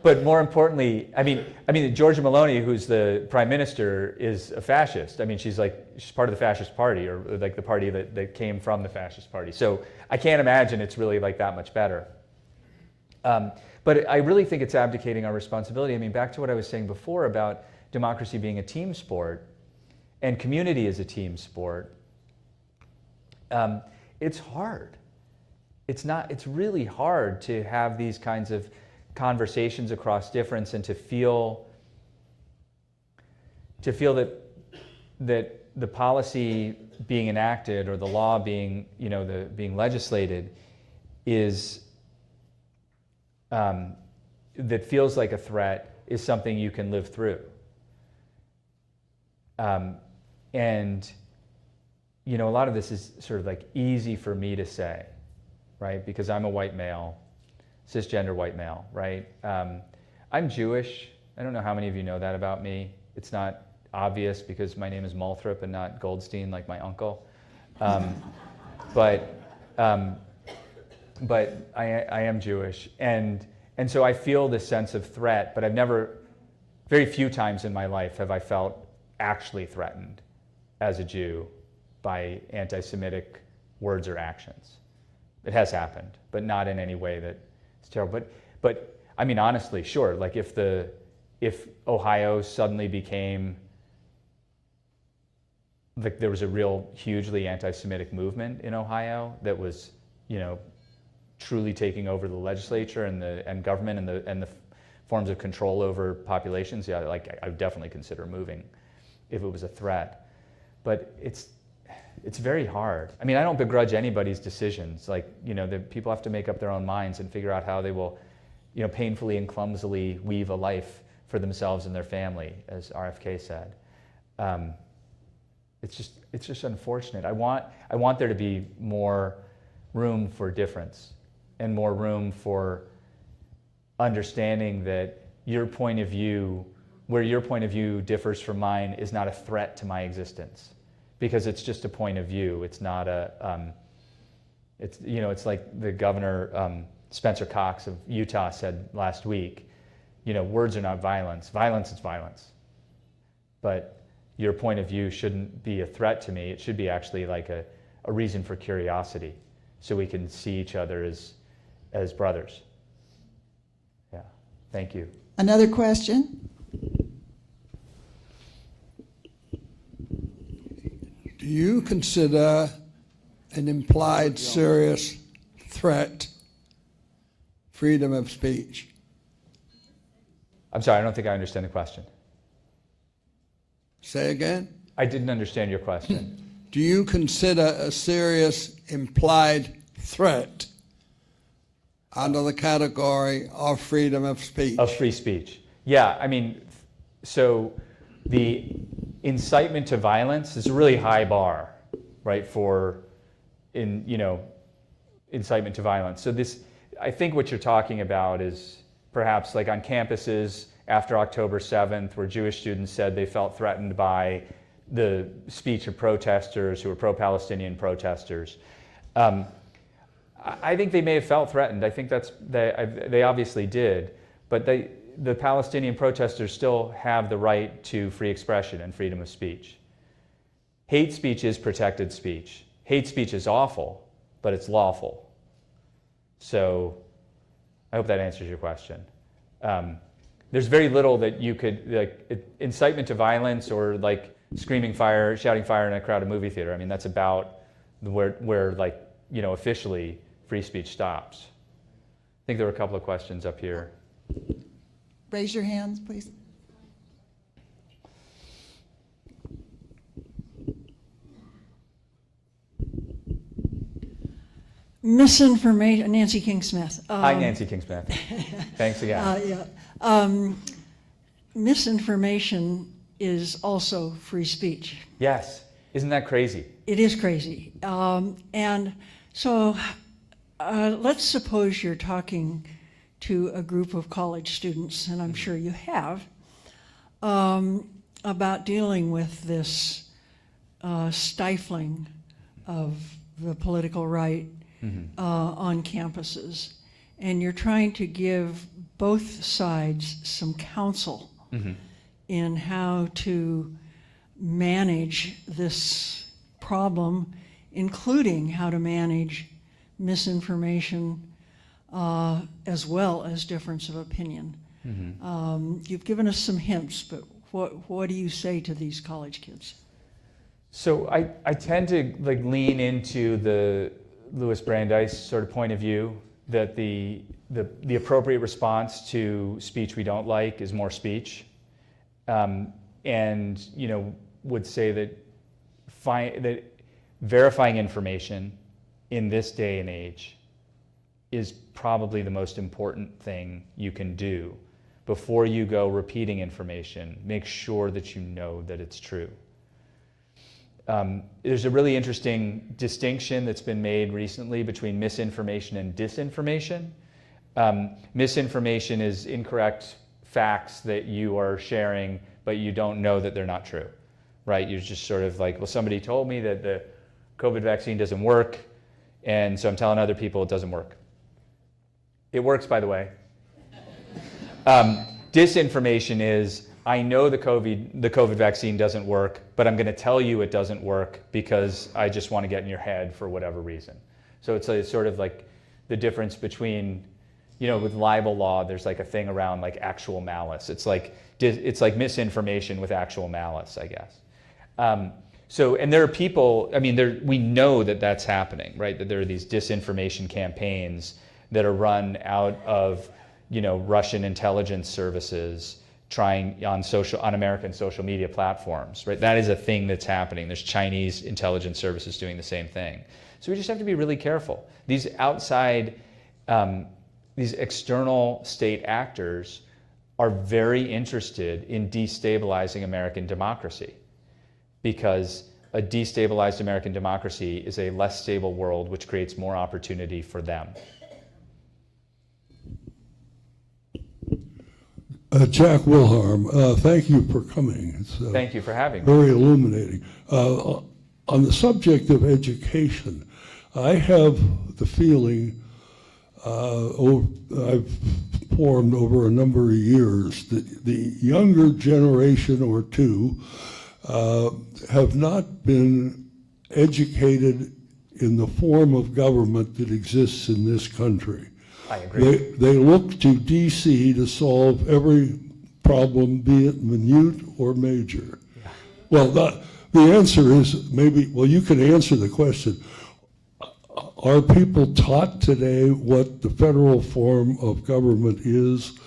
But more importantly, I mean, Giorgia Meloni, who's the prime minister, is a fascist. I mean, she's part of the fascist party, or like the party that came from the fascist party. So I can't imagine it's really like that much better. But I really think it's abdicating our responsibility. I mean, back to what I was saying before about democracy being a team sport, and community is a team sport. It's hard. It's really hard to have these kinds of conversations across difference and to feel that the policy being enacted or the law being being legislated is that feels like a threat is something you can live through. And a lot of this is sort of like easy for me to say, right? Because I'm a white male, cisgender white male, right? I'm Jewish. I don't know how many of you know that about me. It's not obvious because my name is Moulthrop and not Goldstein like my uncle. But I am Jewish. And so I feel this sense of threat, but very few times in my life have I felt actually threatened as a Jew by anti-Semitic words or actions. It has happened, but not in any way that it's terrible. But I mean, honestly, sure. Like if Ohio suddenly became like there was a real hugely anti-Semitic movement in Ohio that was, truly taking over the legislature and government and the forms of control over populations, yeah, like I would definitely consider moving if it was a threat. But it's very hard. I mean, I don't begrudge anybody's decisions. Like, the people have to make up their own minds and figure out how they will, painfully and clumsily weave a life for themselves and their family, as RFK said. It's just unfortunate. I want there to be more room for difference and more room for understanding that your point of view, where your point of view differs from mine, is not a threat to my existence. Because it's just a point of view. It's not it's like the governor, Spencer Cox of Utah said last week, words are not violence. Violence is violence. But your point of view shouldn't be a threat to me. It should be actually like a reason for curiosity so we can see each other as brothers. Yeah, thank you. Another question? Do you consider an implied serious threat freedom of speech? I'm sorry, I don't think I understand the question. Say again? I didn't understand your question. Do you consider a serious implied threat under the category of freedom of speech? Of free speech. Yeah, I mean, So the incitement to violence is a really high bar, right, for incitement to violence. So this, I think what you're talking about is perhaps like on campuses after October 7th, where Jewish students said they felt threatened by the speech of protesters who were pro-Palestinian protesters. I think they may have felt threatened. I think they obviously did, but the Palestinian protesters still have the right to free expression and freedom of speech. Hate speech is protected speech. Hate speech is awful, but it's lawful. So I hope that answers your question. There's very little that you could, like incitement to violence or like screaming fire, shouting fire in a crowded movie theater. I mean, that's about where like, officially free speech stops. I think there were a couple of questions up here. Raise your hands, please. Misinformation, Nancy King-Smith. Hi, Nancy King-Smith. Thanks again. Misinformation is also free speech. Yes. Isn't that crazy? It is crazy. And so let's suppose you're talking to a group of college students, and I'm sure you have, about dealing with this stifling of the political right on campuses. And you're trying to give both sides some counsel in how to manage this problem, including how to manage misinformation as well as difference of opinion. You've given us some hints, but what do you say to these college kids? So I tend to like lean into the Louis Brandeis sort of point of view that the appropriate response to speech we don't like is more speech, and would say that verifying information in this day and age is probably the most important thing you can do. Before you go repeating information, make sure that you know that it's true. There's a really interesting distinction that's been made recently between misinformation and disinformation. Misinformation is incorrect facts that you are sharing, but you don't know that they're not true, right? You're just sort of like, well, somebody told me that the COVID vaccine doesn't work, and so I'm telling other people it doesn't work. It works, by the way. Disinformation is, I know the COVID vaccine doesn't work, but I'm going to tell you it doesn't work because I just want to get in your head for whatever reason. So it's sort of like the difference between, with libel law, there's like a thing around like actual malice. It's like misinformation with actual malice, I guess. And there are people, we know that that's happening, right? That there are these disinformation campaigns that are run out of, Russian intelligence services trying on American social media platforms, right? That is a thing that's happening. There's Chinese intelligence services doing the same thing. So we just have to be really careful. These outside, these external state actors are very interested in destabilizing American democracy, because a destabilized American democracy is a less stable world, which creates more opportunity for them. Jack Wilharm, thank you for coming. It's, Thank you for having me. very illuminating. On the subject of education, I have the feeling I've formed over a number of years that the younger generation or two have not been educated in the form of government that exists in this country. I agree. They look to DC to solve every problem, be it minute or major. Yeah. Well, the answer is maybe, well, you can answer the question. Are people taught today what the federal form of government is,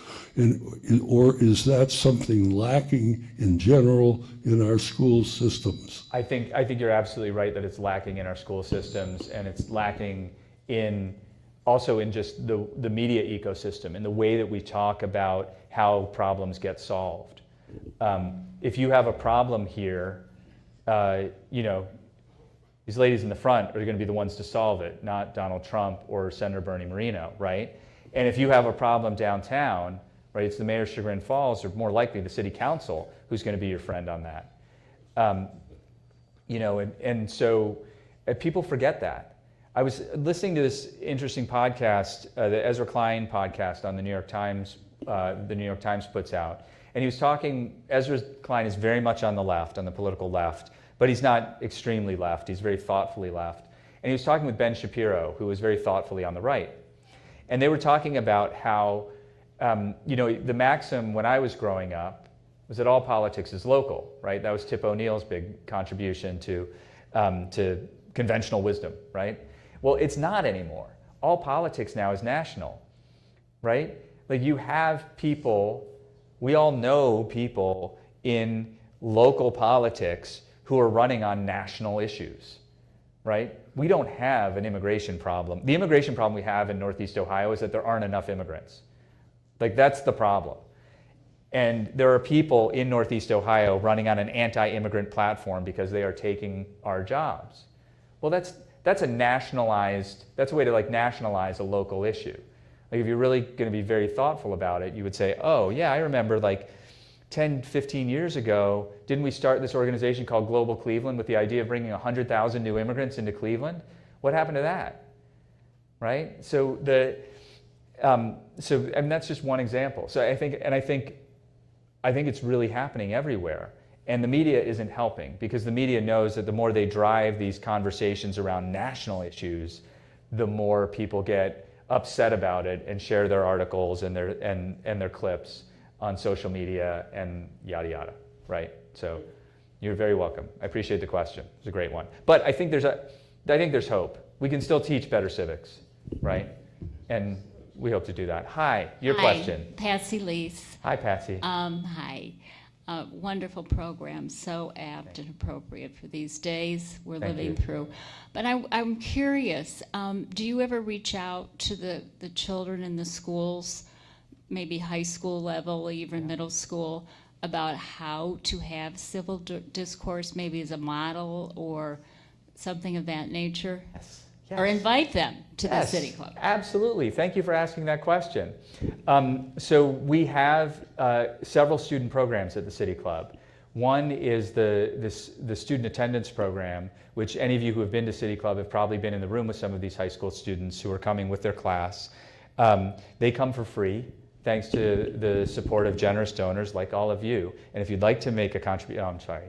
or is that something lacking in general in our school systems? I think you're absolutely right that it's lacking in our school systems, and it's lacking also in just the media ecosystem and the way that we talk about how problems get solved. If you have a problem here, these ladies in the front are going to be the ones to solve it, not Donald Trump or Senator Bernie Moreno, right? And if you have a problem downtown, right, it's the mayor of Chagrin Falls, or more likely the city council, who's going to be your friend on that. So people forget that. I was listening to this interesting podcast, the Ezra Klein podcast on the New York Times puts out. And he was talking, Ezra Klein is very much on the left, on the political left, but he's not extremely left. He's very thoughtfully left. And he was talking with Ben Shapiro, who was very thoughtfully on the right. And they were talking about how, the maxim when I was growing up was that all politics is local, right? That was Tip O'Neill's big contribution to conventional wisdom, right? Well, it's not anymore. All politics now is national, right? Like you have people, we all know people in local politics who are running on national issues, right? We don't have an immigration problem. The immigration problem we have in Northeast Ohio is that there aren't enough immigrants. Like that's the problem. And there are people in Northeast Ohio running on an anti-immigrant platform because they are taking our jobs. Well, that's a way to like nationalize a local issue. Like if you're really going to be very thoughtful about it, you would say, oh yeah, I remember like 10, 15 years ago, didn't we start this organization called Global Cleveland with the idea of bringing 100,000 new immigrants into Cleveland? What happened to that, right? So that's just one example. So I think it's really happening everywhere. And the media isn't helping because the media knows that the more they drive these conversations around national issues, the more people get upset about it and share their articles and their clips on social media and yada yada, right? So you're very welcome. I appreciate the question. It's a great one. But I think there's hope. We can still teach better civics, right? And we hope to do that. Hi, your question. Patsy Lease. Hi, Patsy. Hi. Wonderful program, so apt and appropriate for these days we're living through. But I'm curious, do you ever reach out to the children in the schools, maybe high school level, even middle school, about how to have civil discourse, maybe as a model or something of that nature? Yes. Or invite them to the Yes, City Club? Absolutely. Thank you for asking that question. So we have several student programs at the City Club. One is the student attendance program, which any of you who have been to City Club have probably been in the room with some of these high school students who are coming with their class. They come for free, thanks to the support of generous donors like all of you. And if you'd like to make a contribution, I'm sorry,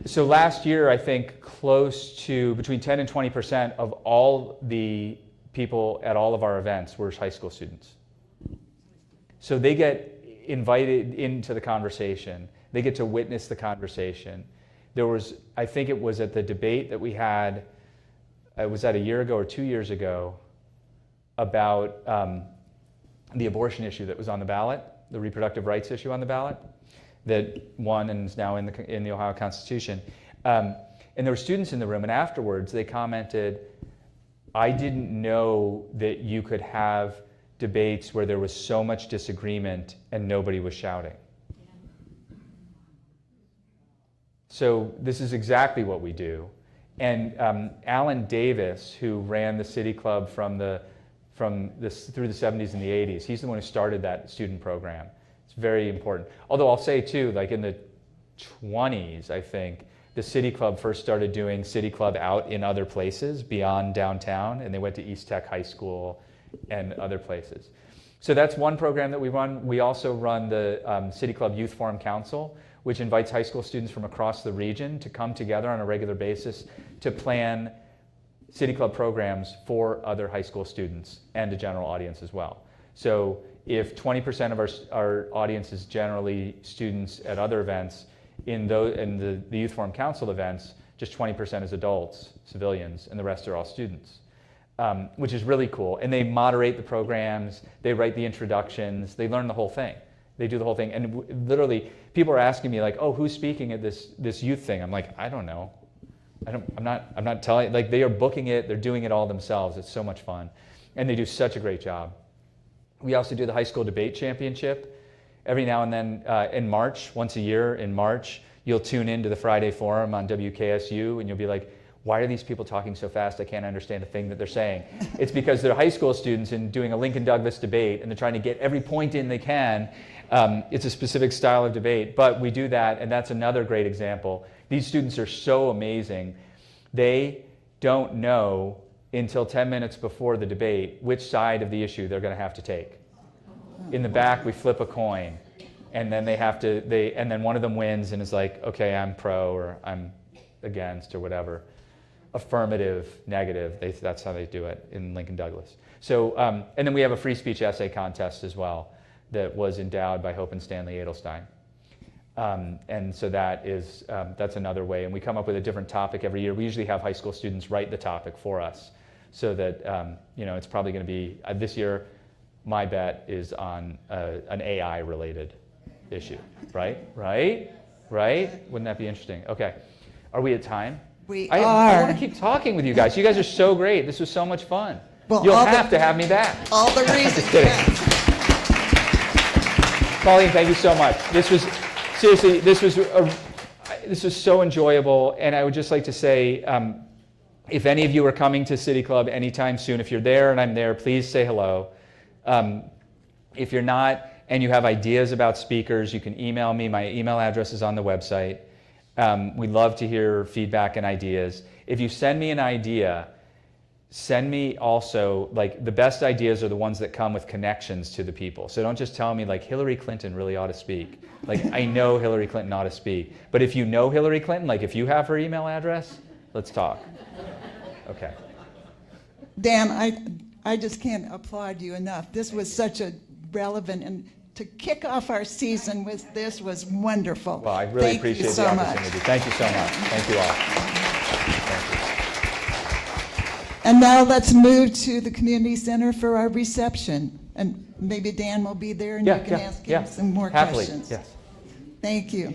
So last year, I think close to between 10 and 20% of all the people at all of our events were high school students. So they get invited into the conversation. They get to witness the conversation. I think it was at the debate that we had, was that a year ago or 2 years ago, about the abortion issue that was on the ballot, the reproductive rights issue on the ballot, that won and is now in the Ohio Constitution. And there were students in the room, and afterwards they commented, I didn't know that you could have debates where there was so much disagreement and nobody was shouting. So this is exactly what we do. And Alan Davis, who ran the City Club through the 70s and the 80s, he's the one who started that student program. It's very important. Although I'll say too, like in the 20s, I think, the City Club first started doing City Club out in other places beyond downtown, and they went to East Tech High School and other places. So that's one program that we run. We also run the City Club Youth Forum Council, which invites high school students from across the region to come together on a regular basis to plan City Club programs for other high school students and a general audience as well. So if 20% of our audience is generally students at other events, in the Youth Forum Council events, just 20% is adults, civilians, and the rest are all students, which is really cool. And they moderate the programs, they write the introductions, they learn the whole thing. They do the whole thing. And literally, people are asking me like, oh, who's speaking at this youth thing? I'm like, I don't know. I'm not telling, like they are booking it, they're doing it all themselves. It's so much fun. And they do such a great job. We also do the high school debate championship. Every now and then in March, once a year in March, you'll tune into the Friday Forum on WKSU and you'll be like, why are these people talking so fast? I can't understand a thing that they're saying. It's because they're high school students and doing a Lincoln Douglas debate and they're trying to get every point in they can. It's a specific style of debate, but we do that, and that's another great example. These students are so amazing. They don't know until 10 minutes before the debate which side of the issue they're going to have to take. In the back, we flip a coin, and then and then one of them wins and is like, okay, I'm pro or I'm against or whatever. Affirmative, negative, that's how they do it in Lincoln Douglas. So, and then we have a free speech essay contest as well that was endowed by Hope and Stanley Edelstein. And so that's another way. And we come up with a different topic every year. We usually have high school students write the topic for us so that, it's probably going to be, this year, my bet is on an AI-related issue, right? Wouldn't that be interesting? Okay. Are we at time? I want to keep talking with you guys. You guys are so great. This was so much fun. Well, You'll have to have me back. All the reasons. Just kidding. Pauline, thank you so much. This was so enjoyable, and I would just like to say, if any of you are coming to City Club anytime soon, if you're there and I'm there, please say hello. If you're not and you have ideas about speakers, you can email me. My email address is on the website. We'd love to hear feedback and ideas. If you send me an idea, send me also, the best ideas are the ones that come with connections to the people. So don't just tell me, Hillary Clinton really ought to speak. I know Hillary Clinton ought to speak. But if you know Hillary Clinton, if you have her email address, let's talk. Okay. Dan, I just can't applaud you enough. This was such a relevant, and to kick off our season with this was wonderful. Well, I really appreciate the opportunity. Thank you so much. Thank you all. Thank you. And now let's move to the community center for our reception. And maybe Dan will be there and you can ask him some more Happily, questions. yes. Thank you.